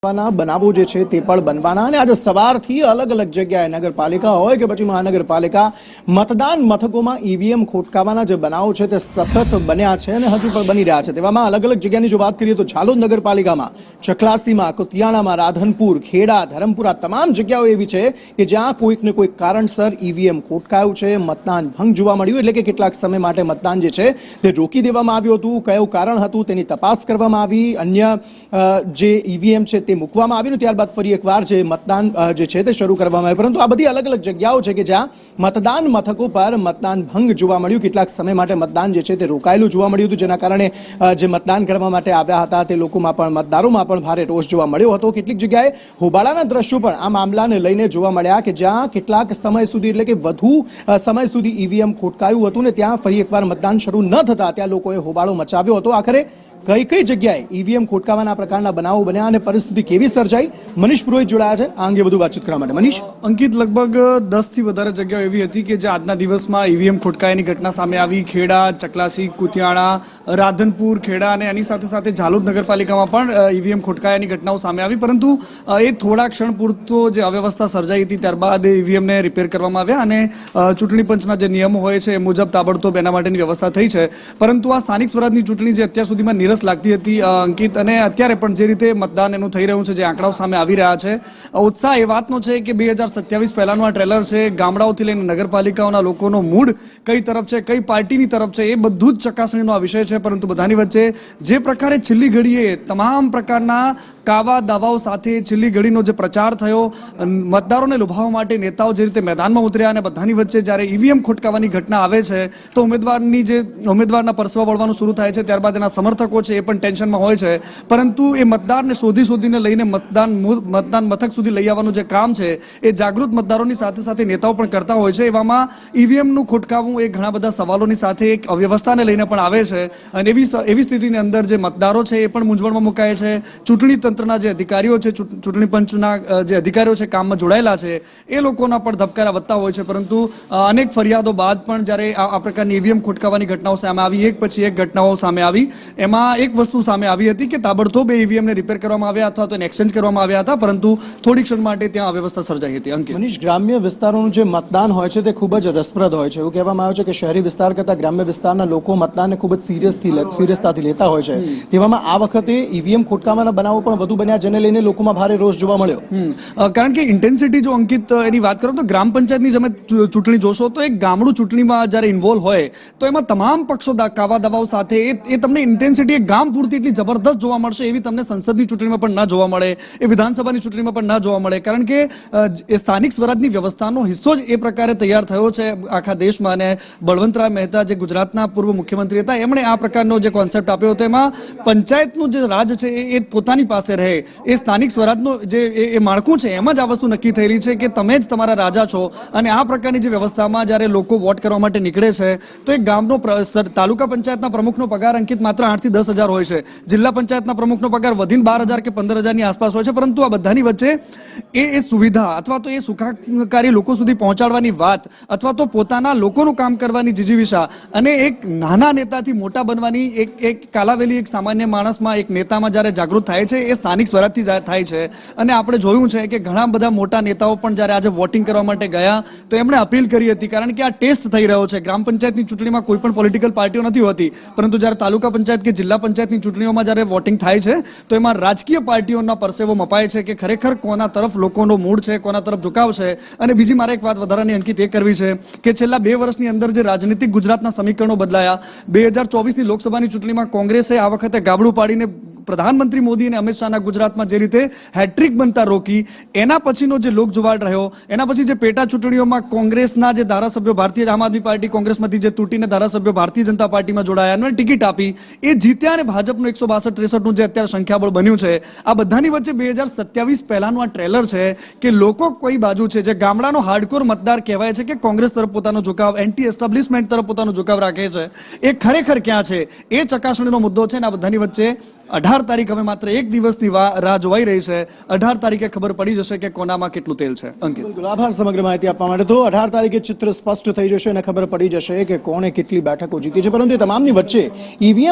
બનાવો જે છે તે પણ બનવાના અને આજે સવારથી અલગ અલગ જગ્યાએ નગરપાલિકા હોય કે પછી મહાનગરપાલિકા મતદાન મથકોમાં ઈવીએમ ખોટકાવાના જે બનાવો છે તે સતત બન્યા છે અને હજુ પણ બની રહ્યા છે। તેવામાં અલગ અલગ જગ્યાની જો વાત કરીએ તો ઝાલોદ નગરપાલિકામાં, ચકલાસીમાં, કુતિયાણામાં, રાધનપુર, ખેડા, ધરમપુર આ તમામ જગ્યાઓ એવી છે કે જ્યાં કોઈક ને કોઈક કારણસર ઈવીએમ ખોટકાયું છે, મતદાન ભંગ જોવા મળ્યું, એટલે કે કેટલાક સમય માટે મતદાન જે છે તે રોકી દેવામાં આવ્યું હતું। કયું કારણ હતું તેની તપાસ કરવામાં આવી, અન્ય જે ઈવીએમ છે તે મૂકવામાં આવ્યું, ત્યારબાદ ફરી એકવાર જે મતદાન જે છે તે શરૂ કરવામાં આવ્યું। પરંતુ આ બધી અલગ અલગ જગ્યાઓ છે કે જ્યાં મતદાન મથકો પર મતદાન ભંગ જોવા મળ્યું, કેટલાક સમય માટે મતદાન જે છે તે રોકાયેલું જોવા મળ્યું હતું, જેના કારણે જે મતદાન કરવા માટે આવ્યા હતા તે લોકોમાં પણ, મતદારોમાં પણ ભારે રોષ જોવા મળ્યો હતો। કેટલીક જગ્યાએ હોબાળાના દ્રશ્યો પણ આ મામલાને લઈને જોવા મળ્યા કે જ્યાં કેટલાક સમય સુધી, એટલે કે વધુ સમય સુધી ઈવીએમ ખોટકાયું હતું ને ત્યાં ફરી એકવાર મતદાન શરૂ ન થતા ત્યાં લોકોએ હોબાળો મચાવ્યો હતો। આખરે કઈ કઈ જગ્યાએ ઈવીએમ ખોટકાવાના પ્રકારના બનાવો બન્યા અને પરિસ્થિતિ કેવી સર્જાઈ, મનીષ પુરોહિત જોડાયા છે આ અંગે વધુ વાતચીત કરવા માટે। મનીષ, અંકિત, લગભગ 10 થી વધારે જગ્યાઓ એવી હતી કે જે આજના દિવસમાં ઈવીએમ ખોટકાયાની ઘટના સામે આવી। ખેડા, ચકલાસી, કુતિયાણા, રાધનપુર, ખેડા અને એની સાથે સાથે ઝાલોદ નગરપાલિકામાં પણ ઈવીએમ ખોટકાયાની ઘટનાઓ સામે આવી, પરંતુ એ થોડા ક્ષણ પૂરતો જે અવ્યવસ્થા સર્જાઈ હતી ત્યારબાદ ઈવીએમને રિપેર કરવામાં આવ્યા અને ચૂંટણી પંચના જે નિયમો હોય છે એ મુજબ તાબડતોબ એના માટેની વ્યવસ્થા થઈ છે। પરંતુ આ સ્થાનિક સ્વરાજની ચૂંટણી જે અત્યાર સુધીમાં રસ લાગતી હતી અંકિત, અને અત્યારે પણ જે રીતે મતદાન એનું થઈ રહ્યું છે, જે આંકડાઓ સામે આવી રહ્યા છે, ઉત્સાહ એ વાતનો છે કે 2027 પહેલાનું આ ટ્રેલર છે, ગામડાઓથી લઈને નગરપાલિકાઓના લોકોનો મૂડ કઈ તરફ છે, કઈ પાર્ટીની તરફ છે, એ બધું જ ચકાસણીનો આ વિષય છે। પરંતુ બધાની વચ્ચે જે પ્રકારે છેલ્લી ઘડીએ તમામ પ્રકારના કાવા દાવાઓ સાથે છેલ્લી ઘડીનો જે પ્રચાર થયો, મતદારોને લુભાવવા માટે નેતાઓ જે રીતે મેદાનમાં ઉતર્યા, અને બધાની વચ્ચે જ્યારે ઈવીએમ ખોટકાવાની ઘટના આવે છે તો ઉમેદવારના પરસવા વળવાનું શરૂ થાય છે, ત્યારબાદ એના સમર્થકો છે એ પણ ટેન્શનમાં હોય છે, પરંતુ એ મતદારને શોધીને લઈને મતદાન મથક સુધી લઈ આવવાનું જે કામ છે એ જાગૃત મતદારોની સાથે સાથે નેતાઓ પણ કરતા હોય છે। એવામાં ઈવીએમનું ખોટકાવું એ ઘણા બધા સવાલોની સાથે એક અવ્યવસ્થાને લઈને પણ આવે છે, અને એવી સ્થિતિની અંદર જે મતદારો છે એ પણ મૂંઝવણમાં મુકાય છે। ચૂંટણી તંત્રના જે અધિકારીઓ છે, ચૂંટણી પંચના જે અધિકારીઓ છે કામમાં જોડાયેલા છે, એ લોકોના પણ ધબકારા વધતા હોય છે, પરંતુ અનેક ફરિયાદો બાદ પણ જ્યારે આ પ્રકારની ઈવીએમ ખોટકાવાની ઘટનાઓ સામે આવી, એક પછી એક ઘટનાઓ સામે આવી, એમાં એક વસ્તુ સામે આવી હતી કે તાબડતોબ ઈવીએમને રિપેર કરવામાં આવ્યા અથવા તો એને એક્સચેન્જ કરવામાં આવ્યા હતા, પરંતુ થોડી ક્ષણ માટે ત્યાં અવ્યવસ્થા સર્જાઈ હતી। અંકિત, મનીષ, ગ્રામ્ય વિસ્તારોનું જે મતદાન હોય છે તે ખૂબ જ રસપ્રદ હોય છે। એવું કહેવામાં આવે છે કે શહેરી વિસ્તાર કરતાં ગ્રામ્ય વિસ્તારના લોકો મતદાનને ખૂબ જ સિરિયસતાથી લેતા હોય છે। તેવામાં આ વખતે ઈવીએમ ખોટકાવાના બનાવો પણ વધુ બન્યા, જેને લઈને લોકોમાં ભારે રોષ જોવા મળ્યો। કારણ કે ઇન્ટેન્સિટી જો અંકિત એની વાત કરો તો ગ્રામ પંચાયતની તમે ચૂંટણી જોશો તો એક ગામડું ચૂંટણીમાં જ્યારે ઇન્વોલ્વ હોય તો એમાં તમામ પક્ષો કાવા દાવાઓ સાથે એ તમને ઇન્ટેન્સિટી એક ગામ પૂરતી એટલી જબરદસ્ત જોવા મળશે એવી તમને સંસદની ચૂંટણીમાં પણ ન જોવા મળે, એ વિધાનસભાની ચૂંટણીમાં પણ ન જોવા મળે, કારણ કે એ સ્થાનિક સ્વરાજની વ્યવસ્થાનો હિસ્સો જ એ પ્રકારે તૈયાર થયો છે આખા દેશમાં। અને બળવંતરાય મહેતા જે ગુજરાતના પૂર્વ મુખ્યમંત્રી હતા, એમણે આ પ્રકારનો જે કોન્સેપ્ટ આપ્યો હતો, એમાં પંચાયતનું જે રાજ છે એ પોતાની પાસે રહે, એ સ્થાનિક સ્વરાજનો જે એ માળખું છે એમાં જ આ વસ્તુ નક્કી થયેલી છે કે તમે જ તમારા રાજા છો। અને આ પ્રકારની જે વ્યવસ્થામાં જ્યારે લોકો વોટ કરવા માટે નીકળે છે તો એક ગામનો તાલુકા પંચાયતના પ્રમુખનો પગાર અંકિત માત્ર 8 થી 10 હજાર હોય છે, જિલ્લા પંચાયતના પ્રમુખનો પગાર વધીને 12,000 કે 15,000ની આસપાસ હોય છે, પરંતુ આ બધાની વચ્ચે એ સુવિધા અથવા તો એ સુખાકારી લોકો સુધી પહોંચાડવાની વાત, અથવા તો પોતાના લોકોનું કામ કરવાની જીજીવિષા, અને એક નાના નેતાથી મોટા બનવાની એક કાલાવેલી એક સામાન્ય માણસમાં, એક નેતામાં જ્યારે જાગૃત થાય છે એ સ્થાનિક સ્વરાજથી થાય છે। અને આપણે જોયું છે કે ઘણા બધા મોટા નેતાઓ પણ જ્યારે આજે વોટિંગ કરવા માટે ગયા તો એમણે અપીલ કરી હતી, કારણ કે આ ટેસ્ટ થઈ રહ્યો છે। ગ્રામ પંચાયતની ચૂંટણીમાં કોઈ પણ પોલિટિકલ પાર્ટીઓ નથી હોતી, પરંતુ જ્યારે તાલુકા પંચાયત કે જિલ્લા પંચાયતની ચૂંટણીઓમાં જ્યારે વોટિંગ થાય છે તો એમાં રાજકીય પાર્ટીઓના પરસેવો મપાય છે કે ખરેખર કોના તરફ લોકોનો મૂડ છે, કોના તરફ ઝુકાવ છે। અને બીજી મારે એક વાત વધારાની અંકિત એ કરવી છે કે છેલ્લા 2 વર્ષની અંદર જે રાજનીતિક ગુજરાતના સમીકરણો બદલાયા, 2024ની લોકસભાની ચૂંટણીમાં કોંગ્રેસે આ વખતે ગાબડું પાડીને પ્રધાનમંત્રી મોદી અને અમિત શાહના ગુજરાતમાં જે રીતે હેટ્રિક બનતા રોકી, એના પછીનો જે લોકજુવાળ રહ્યો, એના પછી જે પેટા ચૂંટણીઓમાં કોંગ્રેસના જે ધારાસભ્યો, ભારતીય આમ આદમી પાર્ટી કોંગ્રેસમાંથી જે તૂટીને ધારાસભ્યો ભારતીય જનતા પાર્ટીમાં જોડાયા અને ટિકિટ આપી, એ જીત્યા, અને ભાજપનું 162-63નું જે અત્યારે સંખ્યાબળ બન્યું છે, આ બધાની વચ્ચે 2027 પહેલાનું આ ટ્રેલર છે કે લોકો કોઈ બાજુ છે, જે ગામડાનો હાર્ડકોર મતદાર કહેવાય છે કે કોંગ્રેસ તરફ પોતાનો ઝુકાવ, એન્ટી એસ્ટાબ્લિશમેન્ટ તરફ પોતાનો ઝુકાવ રાખે છે, એ ખરેખર ક્યાં છે એ ચકાસણીનો મુદ્દો છે। અને આ બધાની વચ્ચે 18 તારીખ હવે માત્ર એક દિવસની રાહ જોવાઈ રહી છે। 18 તારીખે ખબર પડી જશે કે કોનામાં કેટલું તેલ છે। અંકિત, આભાર સમગ્ર માહિતી આપવા માટે। તો 18 તારીખે ચિત્ર સ્પષ્ટ થઈ જશે અને ખબર પડી જશે કે કોણે કેટલી બેઠકો જીતી છે, પરંતુ એ તમામની વચ્ચે ઈવીએમ